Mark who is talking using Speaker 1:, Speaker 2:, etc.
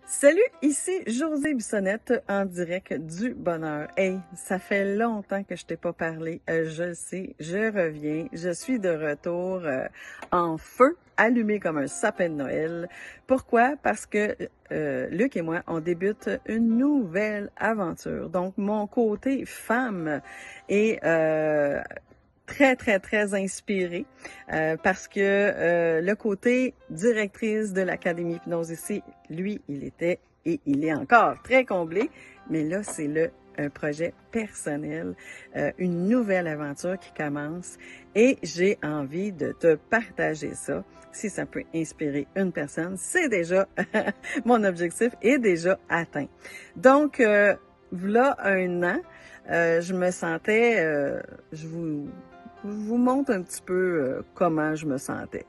Speaker 1: Salut, ici Josée Bissonnette en direct du bonheur. Hey, ça fait longtemps que je t'ai pas parlé, je le sais, je reviens, je suis de retour en feu, allumé comme un sapin de Noël. Pourquoi? Parce que Luc et moi, on débute une nouvelle aventure. Donc, mon côté femme est très, très, très inspirée parce que le côté directrice de l'Académie Hypnose ici, lui, il était et il est encore très comblé, mais là, c'est un projet personnel, une nouvelle aventure qui commence et j'ai envie de te partager ça. Si ça peut inspirer une personne, c'est déjà mon objectif est déjà atteint. Donc, voilà un an, je me sentais, je vous montre un petit peu comment je me sentais.